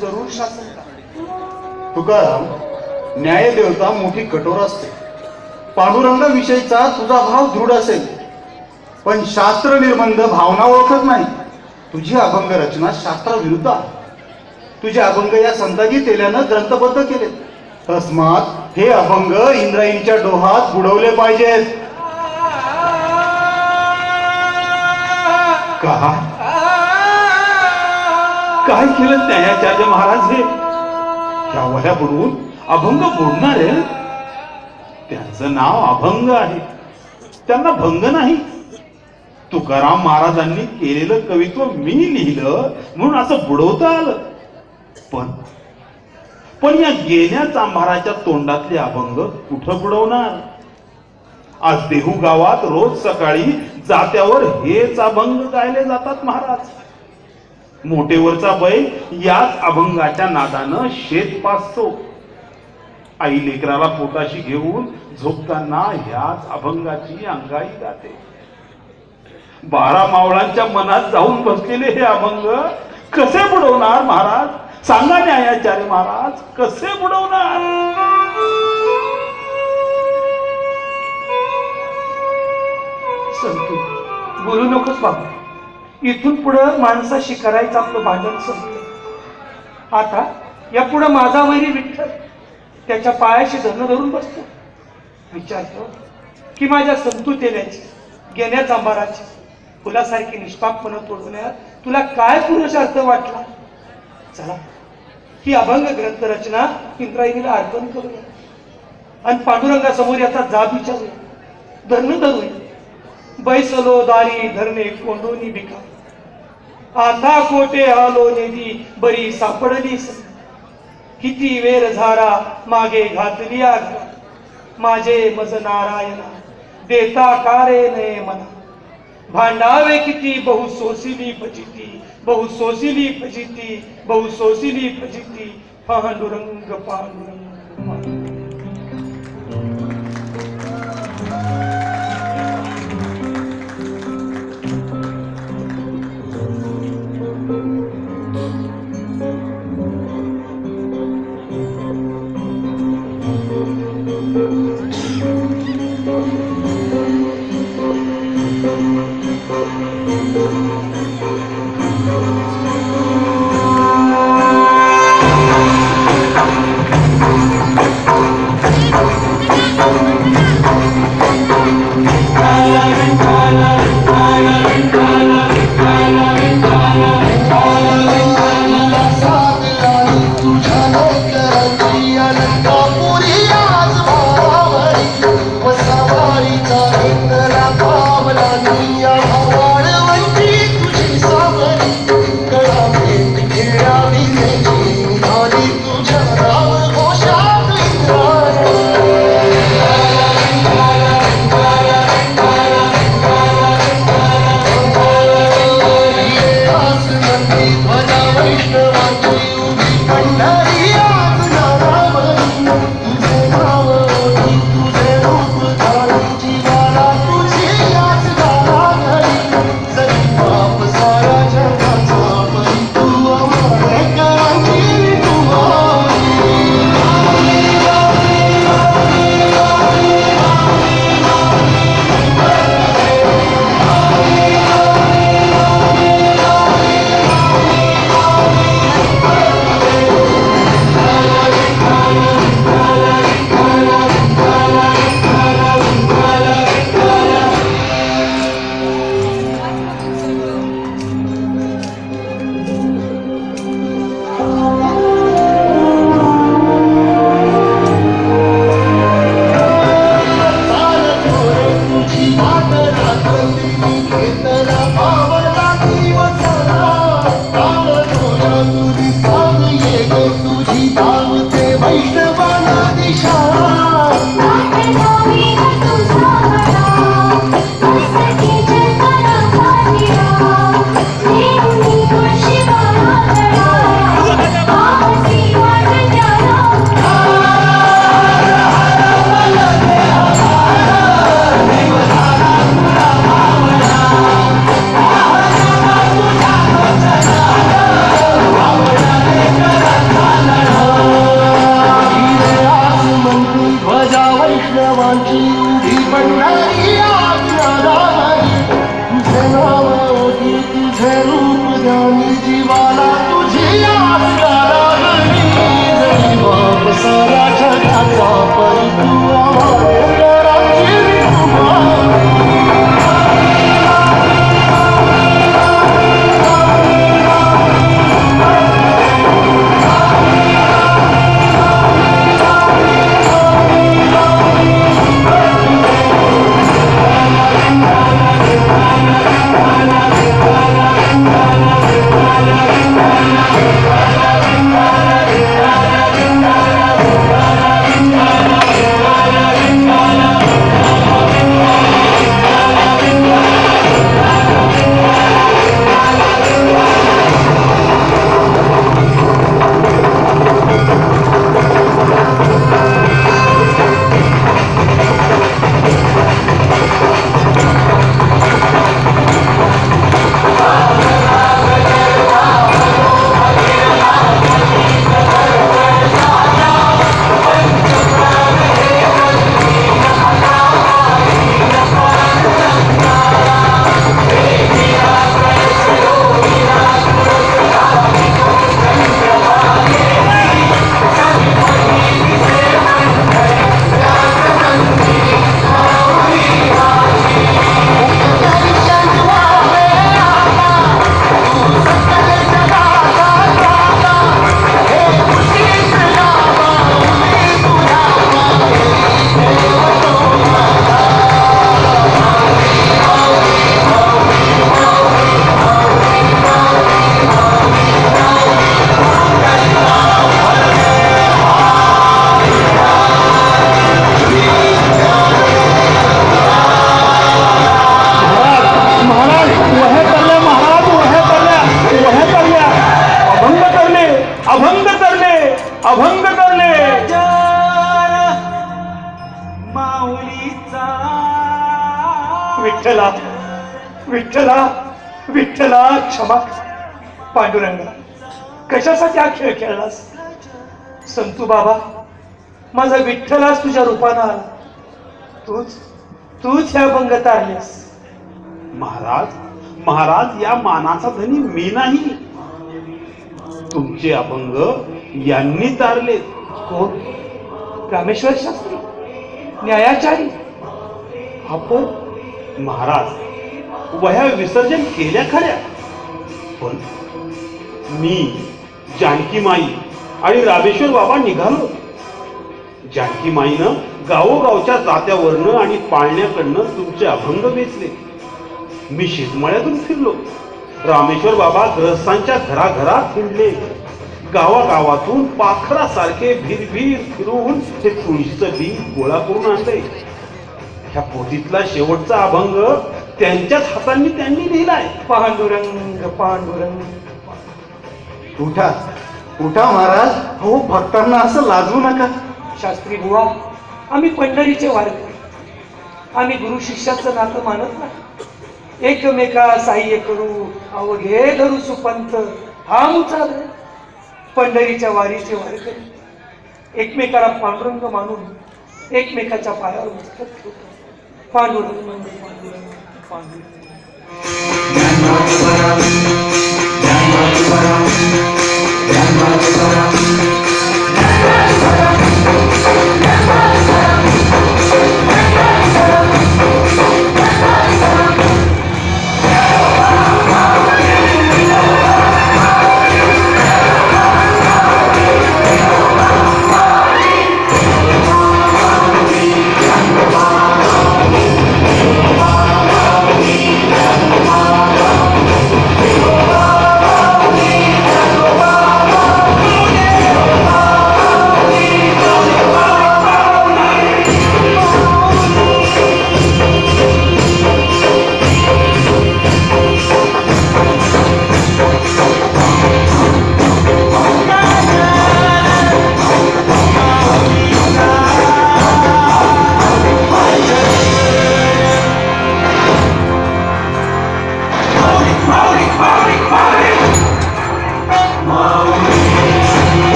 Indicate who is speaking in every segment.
Speaker 1: जरूर शासन करा.
Speaker 2: तुकाराम, न्यायदेवता मोठी कठोर असते. पांडुरंगाविषयीचा तुझा भाव दृढ असेल, पण शास्त्र निर्बंध भावना ओळखत नाही. तुझी अभंग रचना शास्त्राविरुद्ध आहे. तुझे अभंग या संताजी तेल्यानं ग्रंथबद्ध केले. तस्मात हे अभंग इंद्रायणीच्या डोहात बुडवले पाहिजेत.
Speaker 3: काय केलं न्यायाचार्य महाराज? हे ह्या वह्या बुडवून अभंग बोलणार आहे? त्यांचं नाव अभंग आहे, त्यांना भंग नाही. तुकाराम महाराजांनी केलेलं कवित्व मी लिहिलं म्हणून असं बुडवता आलं. पण या गेल्या चांभाराच्या तोंडातले अभंग कुठं बुडवणार? आज देहू गावात रोज सकाळी जात्यावर हेच अभंग गायले जातात महाराज. मोठेवरचा बैल याच अभंगाच्या नादानं शेत पासतो. आई लेकराला पोटाशी घेऊन झोपताना ह्याच अभंगाची अंगाई गाते. 12 मावळांच्या मनात जाऊन बसलेले हे अभंग कसे बुडवणार महाराज? सांगा न्यायाचार्य महाराज, कसे बुडवणार?
Speaker 1: संतू, बोलू नकोस बाबा. इथून पुढं माणसाशी करायचं आपलं भांडण संपलं. आता या पुढं माझा वैरी विठ्ठल त्याच्या पायाशी धरण धरून बसतो. विचारतो की माझ्या संतू तेल्याची, गेल्या चांभाराची फुलासारखी निष्पापपणे तोडण्यात तुला काय पुरुषार्थ वाटला? चला, ही अभंग ग्रंथ रचना इंद्रायणीला अर्पण करूया आणि पांडुरंगासमोर याचा जाब विचारूया. धरण धरूया. बैसलो दारी धरणे कोंडोनी बिका, आता कोटे आलो नेदी बरी सापडली. किती वेर झारा मागे घातली आग, माझे मज नारायणा देता कारे नये मना. भांडावे किती बहु सोसिली फजिती, बहु सोसिली फजिती, बहु सोसिली फजिती. पांडुरंग पांडुरंग.
Speaker 4: Hare बाप साऱ्या जगाचा परंतु आम्हाला करायची विठोबा.
Speaker 3: अभंग करले.
Speaker 1: माऊलीचा विठ्ठला विठ्ठला विठ्ठला क्षमा. पांडुरंगा कशासाठी हा खेळ खेळलास? संतू बाबा माझा विठ्ठलाच तुझ्या रूपानं आला. तूच ह्या अभंग तारलेस.
Speaker 3: महाराज महाराज या मानाचा धनी मी नाही, तुमचे अभंग यांनी तारले.
Speaker 1: कोण? रामेश्वर शास्त्री न्यायाचारी. आपण
Speaker 3: महाराज वह्या विसर्जन केल्या खऱ्या, पण मी जानकी माई आणि रामेश्वर बाबा निघालो. जानकी माईनं गावोगावच्या जात्यावरनं आणि पाळण्याकडनं तुमचे अभंग वेचले. मी शेतमळ्यातून फिरलो. रामेश्वर बाबा ग्रहस्थांच्या घराघरात हिंडले. गावागावातून पाखरासारखे भिरभीर फिरून ते तुळशीचं बी गोळा करून आणले. ह्या पोथीतला शेवटचा अभंग त्यांच्याच हातांनी त्यांनी लिहिलाय.
Speaker 1: पांडुरंग पांडुरंग.
Speaker 2: उठा उठा महाराज. हो भक्तांना असं लाजवू नका.
Speaker 1: शास्त्री बुवा आम्ही पंढरीचे वारकरी. आम्ही गुरु शिष्याचं नातं मानत नाही. एकमेका साह्य करू अवघे धरू सुपंथ हा मुचा पंढरीच्या वारीचे वारकरी एकमेकाला पांडुरंग मानून एकमेकाच्या पायावर मस्तक ठेवतो. पांडुरंग पांडुरंग पांडुरंग.
Speaker 4: Oh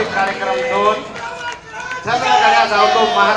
Speaker 5: कार्यक्रम 2 सगळ्या गाड्या धावतो महाराज